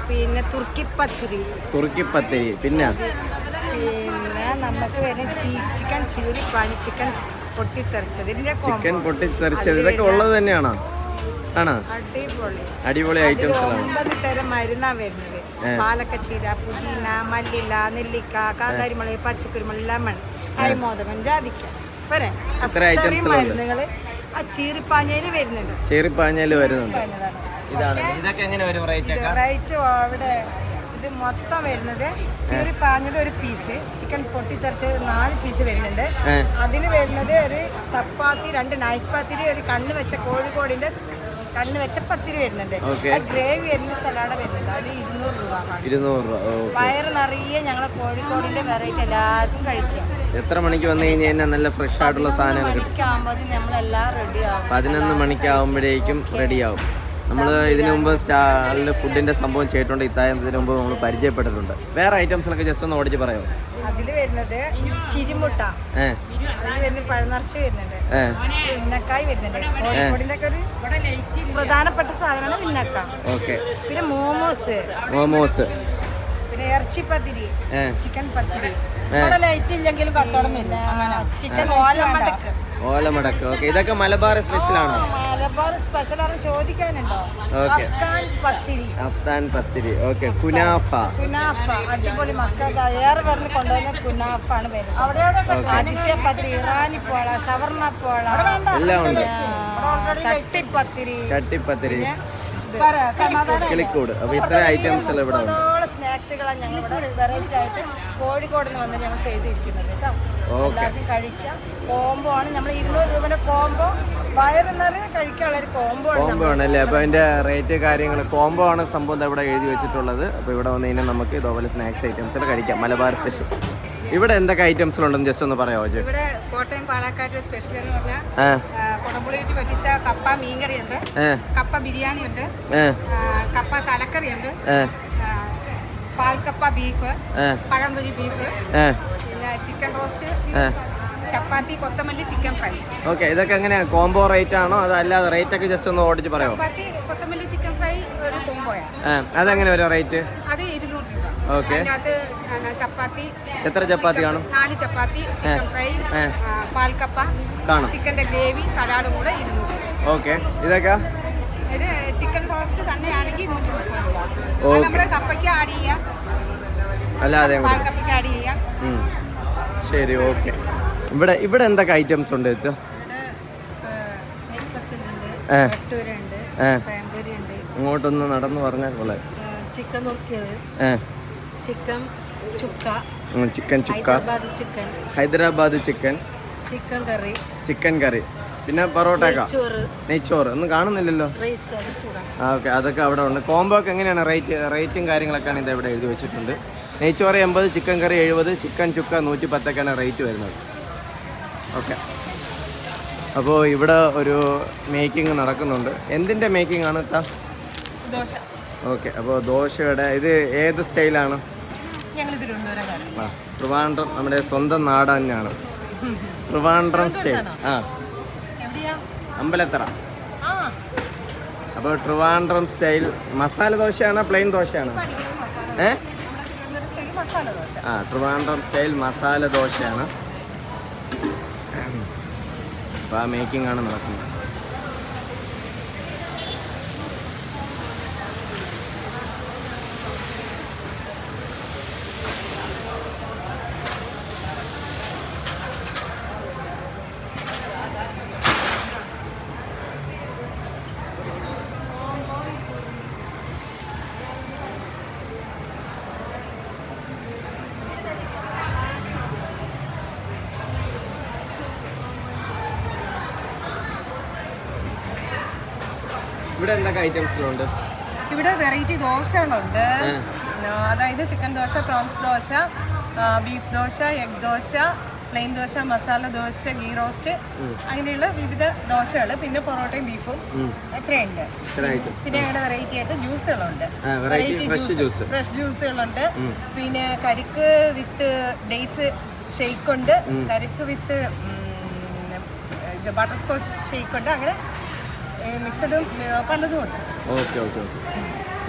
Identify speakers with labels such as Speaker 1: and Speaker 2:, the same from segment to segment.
Speaker 1: പിന്നെ തുർക്കിപ്പത്തിരി.
Speaker 2: പിന്നെ
Speaker 1: നമുക്ക് വരുന്ന ചിക്കൻ ചീറിപ്പാഞ്ഞ്, ചിക്കൻ പൊട്ടിത്തെറിച്ചത്.
Speaker 2: ചിക്കൻ പൊട്ടിത്തെറിച്ചത് ഇതൊക്കെ ഉള്ളത് തന്നെയാണോ? ആണോ? അടിപൊളി ഐറ്റംസ്.
Speaker 1: 9 തരം മരുന്നാ വരുന്നത്. പാലക്കച്ചീര, പുതിന, മല്ലില, നെല്ലിക്ക, കാന്താരിമുളക്, പച്ചക്കുരുമുളക്, ലെമൺ, അരിമോദകം, ജാതിക്ക. പോരെ, അത്രയും മരുന്നുകള് ആ ചീറിപ്പാഞ്ഞയില് വരുന്നുണ്ട്. റേറ്റ് അവിടെ ഇത് മൊത്തം വരുന്നത് ചീറിപ്പാഞ്ഞത് ഒരു പീസ്, ചിക്കൻ പൊട്ടിത്തെറിച്ചത് 4 പീസ് വരുന്നുണ്ട്. അതിൽ വരുന്നത് ഒരു ചപ്പാത്തി, 2 നൈസ് പത്തിരി, ഒരു കണ്ണ് വെച്ച കോഴിക്കോടിന്റെ കണ്ണ് വെച്ച പത്തിരി വരുന്നുണ്ട്. ഗ്രേവി വരുന്ന സലാഡ് വരുന്നുണ്ട്. അതിൽ 200 രൂപ. വയറ് നിറയെ ഞങ്ങളെ കോഴിക്കോടിന്റെ വെറൈറ്റി എല്ലാവർക്കും കഴിക്കാം.
Speaker 2: എത്ര മണിക്ക് വന്നു കഴിഞ്ഞാൽ നല്ല ഫ്രഷ് ആയിട്ടുള്ള സാധനം? 11 മണിക്കാവുമ്പോഴേക്കും റെഡിയാവും. നമ്മൾ ഇതിനു മുമ്പ് സ്റ്റാളിൽ ഫുഡിന്റെ സംഭവം ചെയ്തിട്ടുണ്ട്. ഇതിനു മുമ്പ് നമ്മൾ പരിചയപ്പെട്ടിട്ടുണ്ട്. വേറെ ഐറ്റംസിലൊക്കെ ജസ്റ്റ് ഒന്ന് ഓടിച്ച് പറയാമോ?
Speaker 1: അതിൽ വരുന്നത് ചിരിമുട്ട, അതിൽ വരുന്ന പഴനിറച്ചി വരുന്നുണ്ട്, ഉന്നക്കായ് വരുന്നുണ്ട്. കോഴിക്കോടിന്റെ ഒക്കെ ഒരു പ്രധാനപ്പെട്ട സാധനമാണ് ഉന്നക്ക. പിന്നെ മോമോസ്, പിന്നെ ഇറച്ചി പത്തിരി, ചിക്കൻ പത്തിരി. ലൈറ്റ് ഇല്ലെങ്കിലും കച്ചവടമില്ല. ചിക്കൻ
Speaker 2: ഓലമടക്ക്. ഓക്കെ, ഇതൊക്കെ മലബാർ സ്പെഷ്യൽ ആണോ?
Speaker 1: മലബാർ സ്പെഷ്യൽ ആണ് ചോദിക്കാനുണ്ടോ?
Speaker 2: അഫ്ഗാൻ പത്തിരി. ഓക്കെ, കുനാഫ
Speaker 1: അടിപൊളി. മക്കൾക്ക് ഏറെ പറഞ്ഞ് കൊണ്ടുവന്ന കുനാഫാണ് വരുന്നത്. അതിശയ പത്തിരി, ഇറാനി പോള, ഷവർമ പോള
Speaker 2: എല്ലാം ഉണ്ട്.
Speaker 1: ചട്ടിപ്പത്തിരി,
Speaker 2: കിളിക്കൂട്. അപ്പൊ ഇത്ര ഐറ്റംസ് ഇവിടെ ഉണ്ട്.
Speaker 1: സ്നാക്സുകളാണ് ഞങ്ങൾ ഇവിടെ വെറൈറ്റി ആയിട്ട് കോഴിക്കോടിന് വന്ന് ഞങ്ങൾ ചെയ്തിരിക്കുന്നത് കേട്ടോ. എല്ലാവർക്കും കഴിക്കാം. കോംബോ ആണ്. നമ്മൾ 200 രൂപയുടെ കോംബോ, വയറ് നിറയെ കഴിക്കാനുള്ള ഒരു കോംബോ
Speaker 2: ആണല്ലേ. അപ്പൊ അതിന്റെ റേറ്റ് കാര്യങ്ങൾ കോംബോ ആണ് സംഭവം ഇവിടെ എഴുതി വെച്ചിട്ടുള്ളത്. അപ്പൊ ഇവിടെ വന്നു കഴിഞ്ഞാൽ നമുക്ക് ഇതുപോലെ സ്നാക്സ് ഐറ്റംസ് കഴിക്കാം. മലബാർ സ്പെഷ്യൽ. ഇവിടെ എന്തൊക്കെ ഐറ്റംസ് ഉണ്ടെന്ന് ജസ്റ്റ് ഒന്ന് പറയാമോ?
Speaker 1: ഇവിടെ കോട്ടയം പാലക്കാട് സ്പെഷ്യൽ എന്ന് പറഞ്ഞാൽ കുടമ്പുളിയിട്ട് പറ്റിച്ച കപ്പ മീൻകറി ഉണ്ട്, കപ്പ ബിരിയാണി ഉണ്ട്, കപ്പ തലക്കറി ഉണ്ട്, പാൽക്കപ്പ ബീഫ്, പഴംപൊരി ബീഫ്, പിന്നെ ചിക്കൻ റോസ്റ്റ്, ചപ്പാത്തി, കൊത്തമല്ലി, ചിക്കൻ ഫ്രൈ.
Speaker 2: ഓക്കെ, ഇതൊക്കെ എങ്ങനെയാ? കോംബോ റേറ്റ് ആണോ അതല്ലാതെ റേറ്റ് ഒക്കെ ജസ്റ്റ് ഒന്ന് ഓടിച്ച് പറയാമോ?
Speaker 1: ചപ്പാത്തി, കൊത്തമല്ലി, ചിക്കൻ ഫ്രൈ ഒരു കോംബോയാണ്.
Speaker 2: അതെങ്ങനെ വരും റേറ്റ്?
Speaker 1: അത് 200 രൂപ.
Speaker 2: ഓക്കെ,
Speaker 1: ചപ്പാത്തി
Speaker 2: എത്ര ചപ്പാത്തി കാണും?
Speaker 1: 4 ചപ്പാത്തി, ചിക്കൻ ഫ്രൈ, പാൽക്കപ്പ, ചിക്കന്റെ ഗ്രേവി, സലാഡും കൂടെ 200 രൂപ.
Speaker 2: ഓക്കെ, ഇതൊക്കെ
Speaker 1: ഇത് ചിക്കൻ റോസ്റ്റ് തന്നെയാണെങ്കിൽ 130 രൂപ. നമ്മുടെ കപ്പയ്ക്ക് ആഡ് ചെയ്യാം,
Speaker 2: അല്ലാതെ
Speaker 1: പാൽക്കപ്പയ്ക്ക് ആഡ് ചെയ്യാം.
Speaker 2: ശരി, ഓക്കെ. ഇവിടെ എന്തൊക്കെ ഐറ്റംസ് ഉണ്ട്? ഇങ്ങോട്ടൊന്ന് നടന്നു പറഞ്ഞാൽ കൊള്ളാം.
Speaker 1: ചിക്കൻ നുറുക്കിയത്, chicken chukka,
Speaker 2: Hyderabad chicken, chicken curry, പിന്നെ പൊറോട്ട, നെയ്ച്ചോറ്. ഒന്നും കാണുന്നില്ലല്ലോ. ഓക്കെ, അതൊക്കെ അവിടെ ഉണ്ട്. കോംബോ ഒക്കെ എങ്ങനെയാണ് റേറ്റും കാര്യങ്ങളൊക്കെയാണ് ഇത് ഇവിടെ എഴുതി വെച്ചിട്ടുണ്ട്. നെയ്ച്ചോറ് 80, ചിക്കൻ കറി 70, ചിക്കൻ ചുക്ക 110 റേറ്റ് വരുന്നത്. ഓക്കെ, അപ്പോൾ ഇവിടെ ഒരു മേക്കിംഗ് നടക്കുന്നുണ്ട്. എന്തിൻ്റെ മേക്കിംഗ് ആണ്? ഓക്കെ, അപ്പോൾ ദോശയുടെ ഇത് ഏത് സ്റ്റൈലാണ്? ട്രിവാൻഡ്രം, നമ്മുടെ സ്വന്തം നാട് തന്നെയാണ് ട്രിവാൻഡ്രം സ്റ്റൈൽ. അമ്പലത്തറ. അപ്പോൾ ട്രിവാൻഡ്രം സ്റ്റൈൽ മസാല ദോശയാണോ പ്ലെയിൻ ദോശയാണോ? ട്രിവാൻഡ്രം സ്റ്റൈൽ മസാല ദോശയാണ്. അപ്പോൾ ആ മേക്കിംഗ് ആണ് നടക്കുന്നത്. ഇവിടെ എന്തൊക്കെ ഐറ്റംസിലുണ്ട്?
Speaker 1: ഇവിടെ വെറൈറ്റി ദോശകളുണ്ട്. അതായത് chicken dosa, prawns dosa, beef dosa, egg dosa, plain dosa, masala dosa, ghee roast, അങ്ങനെയുള്ള വിവിധ ദോശകൾ. പിന്നെ പൊറോട്ടയും ബീഫും എത്രയുണ്ട്. പിന്നെ ഞങ്ങളുടെ വെറൈറ്റി ആയിട്ട് ജ്യൂസുകളുണ്ട്. ഫ്രഷ് ജ്യൂസുകളുണ്ട്. പിന്നെ കരിക്ക് വിത്ത് ഡേറ്റ്സ് ഷെയ്ക്ക് ഉണ്ട്, കരിക്ക് വിത്ത് ബട്ടർ സ്കോച്ച് ഷെയ്ക്ക് ഉണ്ട്. അങ്ങനെ മിക്സഡും പലതും ഉണ്ട്.
Speaker 2: Okay okay okay.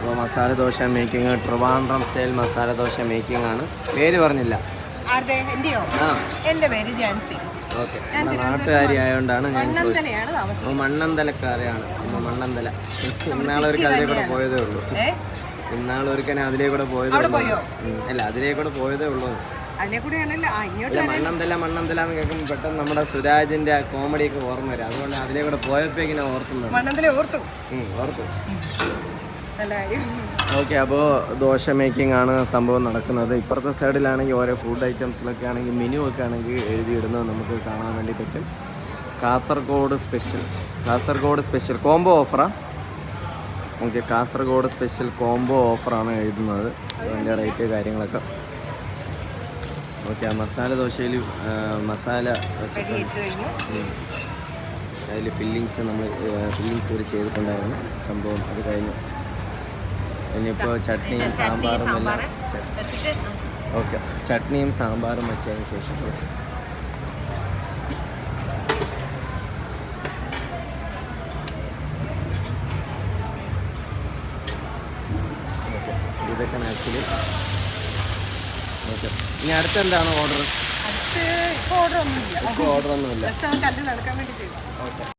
Speaker 2: അപ്പോൾ masala dosa making Trivandrum style masala dosa making ആണ്. പേര് പറഞ്ഞില്ല.
Speaker 1: ആരുടെ? എന്റെയോ?
Speaker 2: ആ
Speaker 1: എന്റെ പേര് ജാൻസി.
Speaker 2: ഓക്കെ. നാട്ടുകാരി ആയതുകൊണ്ടാണ് ഞാൻ
Speaker 1: മണ്ണന്തലയാണ് താമസം.
Speaker 2: മണ്ണന്തലക്കാരെയാണ്. മണ്ണന്തല. ഇന്നാളൊരിക്കൽ അതിലേ കൂടെ പോയതേ ഉള്ളൂ. ഇന്നാളൊരിക്കൽ അതിലേ കൂടെ പോയതേ ഉള്ളൂ. അല്ല, അതിലേ കൂടെ പോയതേ ഉള്ളൂ.
Speaker 1: അതിലെ കൂടെയാണല്ലോ
Speaker 2: അല്ല, മണ്ണന്തല എന്ന് കേൾക്കുമ്പോൾ പെട്ടെന്ന് നമ്മുടെ സുരാജിന്റെ കോമഡിയൊക്കെ ഓർമ്മ വരും. അതുകൊണ്ട് അതിലേ കൂടെ പോയപ്പോ ഇങ്ങനെ ഓർക്കുന്നത്.
Speaker 1: മണ്ണന്തല ഓർത്തു.
Speaker 2: ഓക്കെ. അപ്പോൾ ദോശ മേക്കിംഗ് ആണ് സംഭവം നടക്കുന്നത്. ഇപ്പുറത്തെ സൈഡിലാണെങ്കിൽ ഓരോ ഫുഡ് ഐറ്റംസിലൊക്കെ ആണെങ്കിൽ മെനു ഒക്കെ ആണെങ്കിൽ എഴുതിയിടുന്നത് നമുക്ക് കാണാൻ വേണ്ടി പറ്റും. കാസർഗോഡ് സ്പെഷ്യൽ കോംബോ ഓഫറാ. ഓക്കെ, കാസർഗോഡ് സ്പെഷ്യൽ കോംബോ ഓഫറാണ് എഴുതുന്നത്. അതിൻ്റെ റേറ്റ് കാര്യങ്ങളൊക്കെ. ഓക്കെ. മസാല ദോശയിൽ മസാല അതിൽ ഫില്ലിങ്സ് ഇവർ ചെയ്തിട്ടുണ്ടായിരുന്നു സംഭവം. അത് കഴിഞ്ഞു. ഇനിയിപ്പോൾ ചട്നിയും സാമ്പാറും എല്ലാം. ഓക്കെ, ചട്നിയും സാമ്പാറും വെച്ചതിന് ശേഷം ഇതൊക്കെ ആക്ച്വലി. ഓക്കെ, ഇനി അടുത്ത് എന്താണ് ഓർഡർ?
Speaker 1: ഓർഡർ ഒന്നുമില്ല.
Speaker 2: ഓർഡർ ഒന്നുമില്ല.
Speaker 1: കല്ല് നടക്കാൻ വേണ്ടി ചെയ്തു.
Speaker 2: ഓക്കെ.